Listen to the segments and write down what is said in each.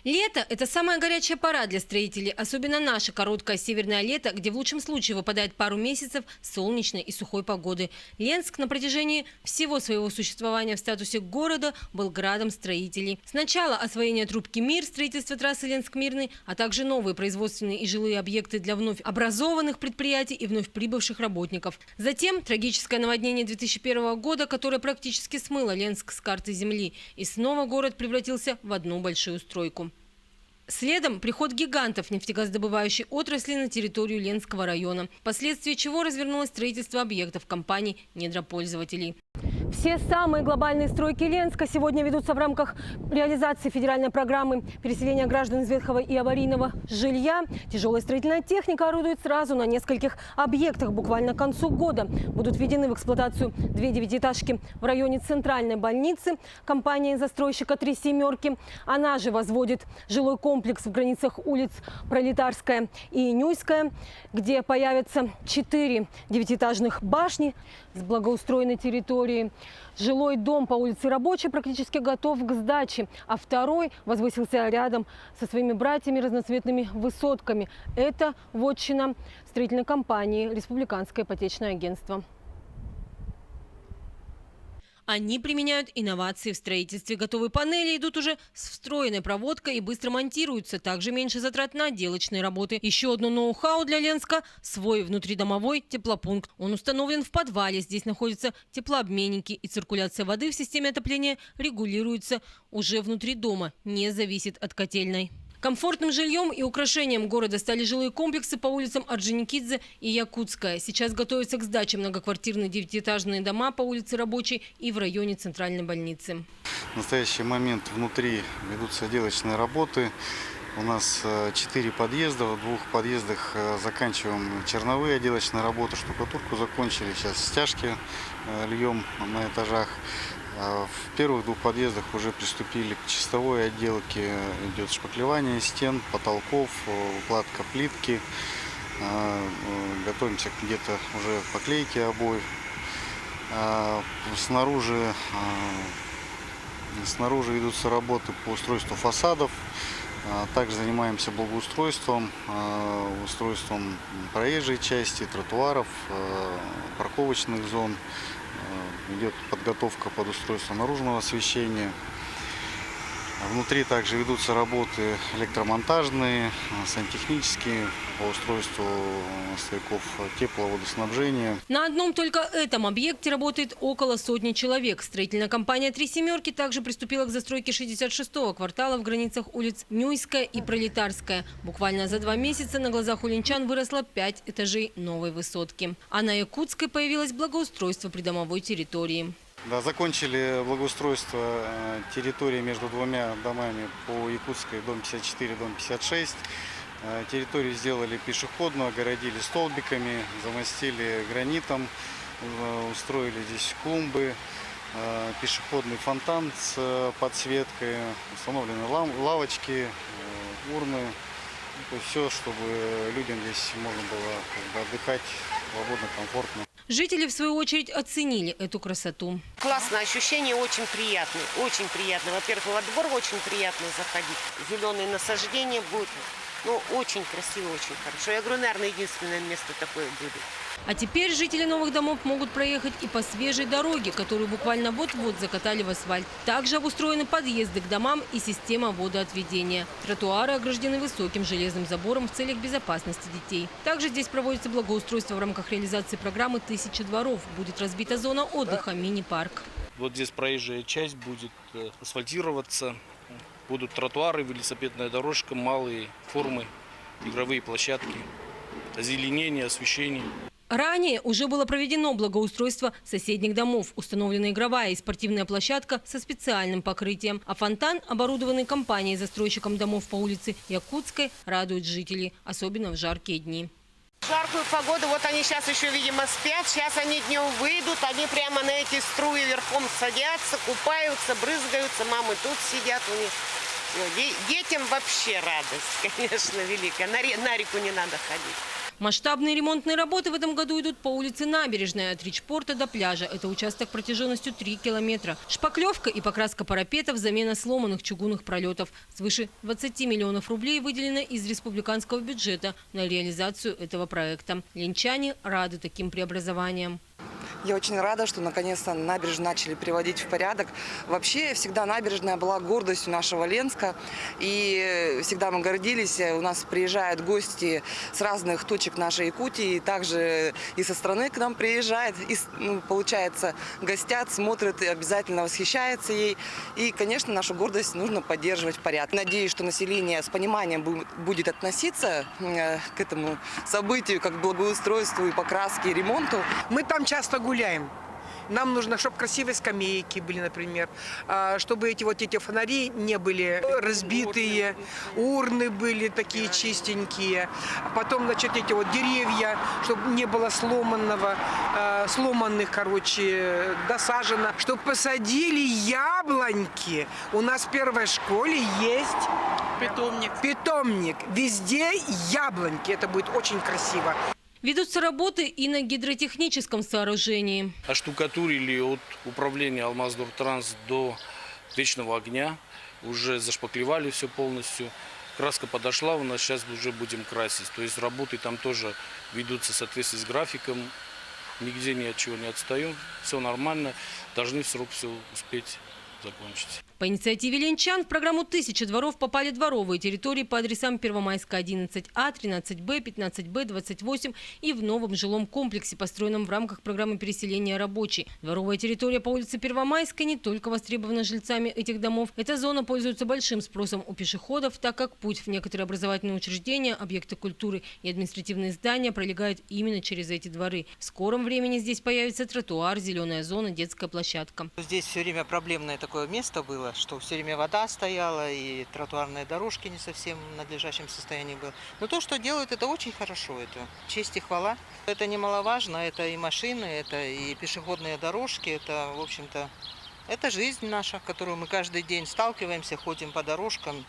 Лето – это самая горячая пора для строителей, особенно наше короткое северное лето, где в лучшем случае выпадает пару месяцев солнечной и сухой погоды. Ленск на протяжении всего своего существования в статусе города был градом строителей. Сначала освоение трубки «Мир», строительство трассы Ленск-Мирный, а также новые производственные и жилые объекты для вновь образованных предприятий и вновь прибывших работников. Затем трагическое наводнение 2001 года, которое практически смыло Ленск с карты земли. И снова город превратился в одну большую стройку. Следом приход гигантов нефтегазодобывающей отрасли на территорию Ленского района, впоследствии чего развернулось строительство объектов компаний недропользователей. Все самые глобальные стройки Ленска сегодня ведутся в рамках реализации федеральной программы переселения граждан из ветхого и аварийного жилья. Тяжелая строительная техника орудует сразу на нескольких объектах. Буквально к концу года будут введены в эксплуатацию 2 девятиэтажки в районе центральной больницы. Компания застройщика «Три семерки». Она же возводит жилой комплекс в границах улиц Пролетарская и Нюйская, где появятся 4 девятиэтажных башни с благоустроенной территорией. Жилой дом по улице Рабочей практически готов к сдаче, а второй возвысился рядом со своими братьями разноцветными высотками. Это вотчина строительной компании «Республиканское ипотечное агентство». Они применяют инновации в строительстве. Готовые панели идут уже с встроенной проводкой и быстро монтируются. Также меньше затрат на отделочные работы. Еще одно ноу-хау для Ленска – свой внутридомовой теплопункт. Он установлен в подвале. Здесь находятся теплообменники. И циркуляция воды в системе отопления регулируется уже внутри дома, не зависит от котельной. Комфортным жильем и украшением города стали жилые комплексы по улицам Орджоникидзе и Якутская. Сейчас готовятся к сдаче многоквартирные девятиэтажные дома по улице Рабочей и в районе центральной больницы. В настоящий момент внутри ведутся отделочные работы. У нас 4 подъезда. В 2 подъездах заканчиваем черновые отделочные работы. Штукатурку закончили. Сейчас стяжки льем на этажах. В первых 2 подъездах уже приступили к чистовой отделке. Идет шпаклевание стен, потолков, укладка плитки. Готовимся где-то уже к поклейке обоев. Снаружи ведутся работы по устройству фасадов. Также занимаемся благоустройством, устройством проезжей части, тротуаров, парковочных зон. Идет подготовка под устройство наружного освещения. Внутри также ведутся работы электромонтажные, сантехнические, по устройству стояков тепловодоснабжения. На одном только этом объекте работает около 100 человек. Строительная компания «Три семерки» также приступила к застройке 66-го квартала в границах улиц Нюйская и Пролетарская. Буквально за 2 месяца на глазах у ленчан выросло 5 этажей новой высотки. А на Якутской появилось благоустройство придомовой территории. Да, закончили благоустройство территории между 2 домами по Якутской, дом 54, дом 56. Территорию сделали пешеходную, огородили столбиками, замостили гранитом, устроили здесь клумбы, пешеходный фонтан с подсветкой, установлены лавочки, урны. То есть все, чтобы людям здесь можно было отдыхать свободно, комфортно. Жители, в свою очередь, оценили эту красоту. Классное ощущение, очень приятно. Очень приятно. Во-первых, во двор очень приятно заходить. Зеленые насаждения будут. Ну, очень красиво, очень хорошо. Я говорю, наверное, единственное место такое будет. А теперь жители новых домов могут проехать и по свежей дороге, которую буквально вот-вот закатали в асфальт. Также обустроены подъезды к домам и система водоотведения. Тротуары ограждены высоким железным забором в целях безопасности детей. Также здесь проводится благоустройство в рамках реализации программы «1000 дворов». Будет разбита зона отдыха, мини-парк. Вот здесь проезжая часть будет асфальтироваться. Будут тротуары, велосипедная дорожка, малые формы, игровые площадки, озеленение, освещение. Ранее уже было проведено благоустройство соседних домов. Установлена игровая и спортивная площадка со специальным покрытием. А фонтан, оборудованный компанией-застройщиком домов по улице Якутской, радует жителей, особенно в жаркие дни. В жаркую погоду, вот они сейчас еще, видимо, спят. Сейчас они днем выйдут, они прямо на эти струи верхом садятся, купаются, брызгаются. Мамы тут сидят у них. Детям вообще радость, конечно, великая. На реку не надо ходить. Масштабные ремонтные работы в этом году идут по улице Набережная от Ричпорта до пляжа. Это участок протяженностью 3 километра. Шпаклевка и покраска парапетов, замена сломанных чугунных пролетов. Свыше 20 миллионов рублей выделено из республиканского бюджета на реализацию этого проекта. Ленчане рады таким преобразованиям. Я очень рада, что наконец-то набережную начали приводить в порядок. Вообще, всегда набережная была гордостью нашего Ленска. И всегда мы гордились. У нас приезжают гости с разных точек нашей Якутии. Также и со страны к нам приезжают. И, получается, гостят, смотрят и обязательно восхищаются ей. И, конечно, нашу гордость нужно поддерживать в порядке. Надеюсь, что население с пониманием будет относиться к этому событию, как к благоустройству и покраске, и ремонту. Мы там часто гуляем. Нам нужно, чтобы красивые скамейки были, например, чтобы эти фонари не были разбитые, урны были такие чистенькие. Потом, значит, эти деревья, чтобы не было сломанных, досажено. Чтобы посадили яблоньки. У нас в первой школе есть питомник. Везде яблоньки. Это будет очень красиво. Ведутся работы и на гидротехническом сооружении. Оштукатурили от управления Алмаздортранс до Вечного огня. Уже зашпаклевали все полностью. Краска подошла, у нас сейчас уже будем красить. То есть работы там тоже ведутся в соответствии с графиком. Нигде ни от чего не отстаем. Все нормально. Должны в срок все успеть закончить. По инициативе ленчан в программу «1000 дворов» попали дворовые территории по адресам Первомайская, 11А, 13Б, 15Б, 28 и в новом жилом комплексе, построенном в рамках программы переселения рабочей. Дворовая территория по улице Первомайской не только востребована жильцами этих домов. Эта зона пользуется большим спросом у пешеходов, так как путь в некоторые образовательные учреждения, объекты культуры и административные здания пролегает именно через эти дворы. В скором времени здесь появится тротуар, зеленая зона, детская площадка. Здесь все время проблемное такое место было, что все время вода стояла и тротуарные дорожки не совсем в надлежащем состоянии были. Но то, что делают, это очень хорошо. Это честь и хвала. Это немаловажно. Это и машины, это и пешеходные дорожки. Это, в общем-то, это жизнь наша, в которую мы каждый день сталкиваемся, ходим по дорожкам.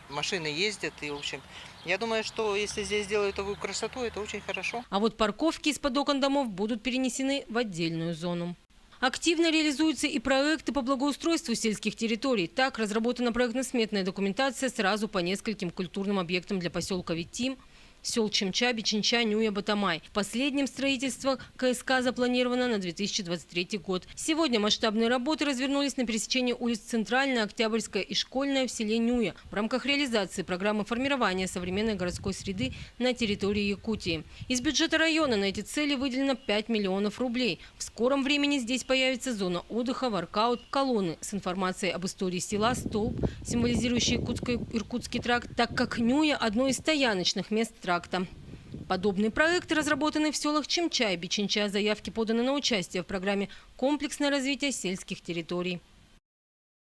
Машины ездят. И, в общем, я думаю, что если здесь делают такую красоту, это очень хорошо. А вот парковки из-под окон домов будут перенесены в отдельную зону. Активно реализуются и проекты по благоустройству сельских территорий. Так разработана проектно-сметная документация сразу по нескольким культурным объектам для поселка Витим, сел Чемча, Бичинча, Нюя, Батамай. В последнем строительство КСК запланировано на 2023 год. Сегодня масштабные работы развернулись на пересечении улиц Центральная, Октябрьская и Школьная в селе Нюя в рамках реализации программы формирования современной городской среды на территории Якутии. Из бюджета района на эти цели выделено 5 миллионов рублей. В скором времени здесь появится зона отдыха, воркаут, колонны с информацией об истории села, столб, символизирующий Иркутский тракт, так как Нюя – одно из стояночных мест тракта. Подобные проекты разработаны в селах Чемча и Бичинча. Заявки поданы на участие в программе «Комплексное развитие сельских территорий».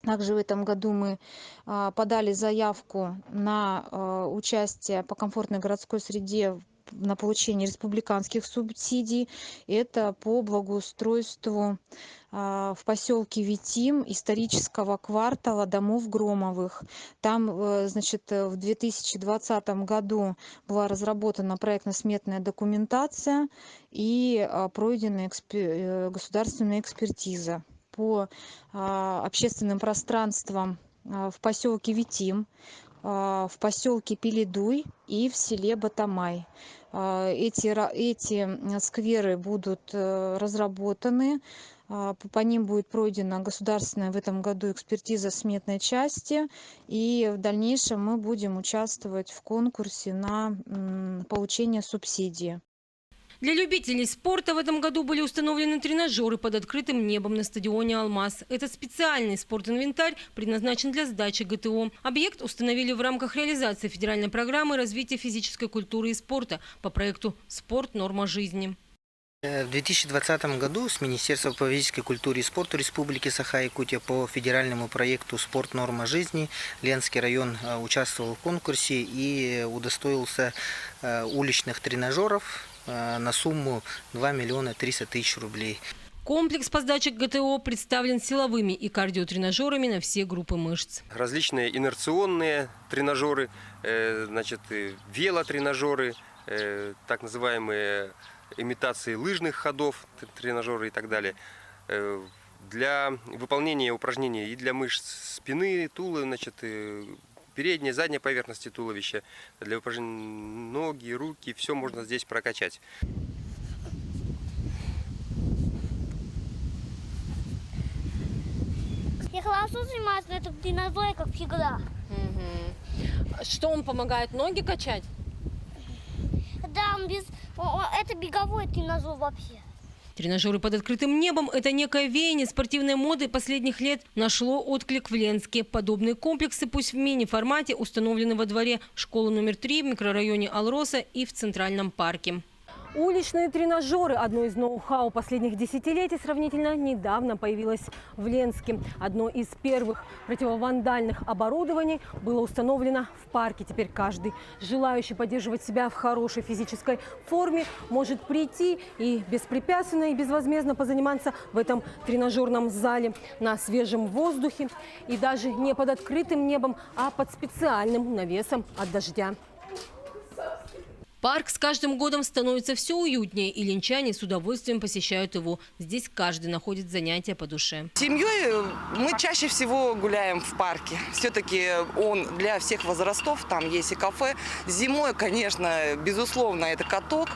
Также в этом году мы подали заявку на участие по комфортной городской среде на получение республиканских субсидий. Это по благоустройству в поселке Витим исторического квартала домов Громовых. Там, значит, в 2020 году была разработана проектно-сметная документация и пройдена государственная экспертиза по общественным пространствам в поселке Витим, в поселке Пеледуй и в селе Батамай. Эти скверы будут разработаны, по ним будет пройдена государственная в этом году экспертиза сметной части, и в дальнейшем мы будем участвовать в конкурсе на получение субсидии. Для любителей спорта в этом году были установлены тренажеры под открытым небом на стадионе «Алмаз». Этот специальный спортинвентарь предназначен для сдачи ГТО. Объект установили в рамках реализации федеральной программы развития физической культуры и спорта по проекту «Спорт. Норма жизни». В 2020 году с Министерством по физической культуре и спорту Республики Саха-Якутия по федеральному проекту «Спорт. Норма жизни» Ленский район участвовал в конкурсе и удостоился уличных тренажеров на сумму 2 миллиона 300 тысяч рублей. Комплекс по сдаче ГТО представлен силовыми и кардиотренажерами на все группы мышц. Различные инерционные тренажеры, значит, велотренажеры, так называемые имитации лыжных ходов, тренажеры и так далее. Для выполнения упражнений и для мышц спины, тула, значит, передней, задней поверхности туловища, для упражнений ноги, руки, все можно здесь прокачать. Я хорошо занимаюсь на этом тренажере, как всегда. Что он помогает? Ноги качать? Да, это беговой тренажер вообще. Тренажеры под открытым небом – это некое веяние спортивной моды последних лет нашло отклик в Ленске. Подобные комплексы, пусть в мини-формате, установлены во дворе школы номер 3 в микрорайоне Алроса и в Центральном парке. Уличные тренажеры – одно из ноу-хау последних десятилетий, сравнительно недавно появилось в Ленске. Одно из первых противовандальных оборудований было установлено в парке. Теперь каждый желающий поддерживать себя в хорошей физической форме может прийти и беспрепятственно и безвозмездно позаниматься в этом тренажерном зале на свежем воздухе и даже не под открытым небом, а под специальным навесом от дождя. Парк с каждым годом становится все уютнее, и ленчане с удовольствием посещают его. Здесь каждый находит занятия по душе. Семьей мы чаще всего гуляем в парке. Все-таки он для всех возрастов, там есть и кафе. Зимой, конечно, безусловно, это каток.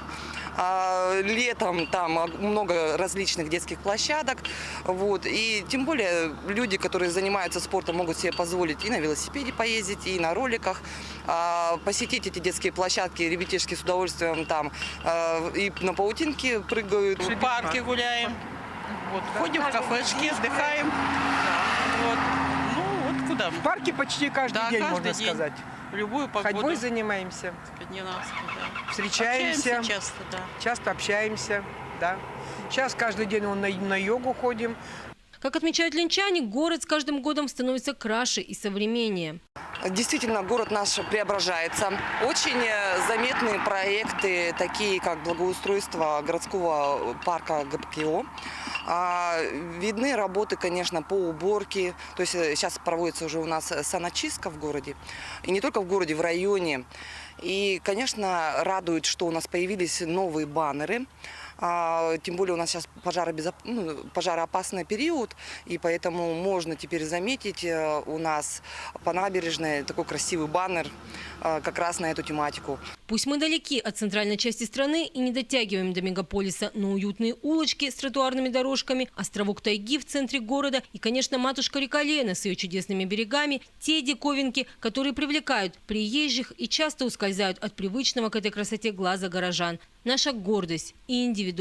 Летом там много различных детских площадок. Вот. И тем более люди, которые занимаются спортом, могут себе позволить и на велосипеде поездить, и на роликах. Посетить эти детские площадки ребятишки с удовольствием там и на паутинке прыгают. В парке гуляем, вот, ходим в кафешки, отдыхаем. Вот. Ну вот куда мы? В парке почти каждый день, каждый можно день. сказать. В любую погоду. Ходьбой занимаемся, Да. встречаемся, Общаемся часто, да. часто общаемся. Да. Сейчас каждый день на йогу ходим. Как отмечают ленчане, город с каждым годом становится краше и современнее. Действительно, город наш преображается. Очень заметные проекты, такие как благоустройство городского парка ГКО. Видны работы, конечно, по уборке. То есть сейчас проводится уже у нас саночистка в городе. И не только в городе, в районе. И, конечно, радует, что у нас появились новые баннеры. Тем более у нас сейчас пожароопасный период, и поэтому можно теперь заметить у нас по набережной такой красивый баннер как раз на эту тематику. Пусть мы далеки от центральной части страны и не дотягиваем до мегаполиса, но уютные улочки с тротуарными дорожками, островок тайги в центре города и, конечно, матушка-река Лена с ее чудесными берегами – те диковинки, которые привлекают приезжих и часто ускользают от привычного к этой красоте глаза горожан. Наша гордость и индивидуальность.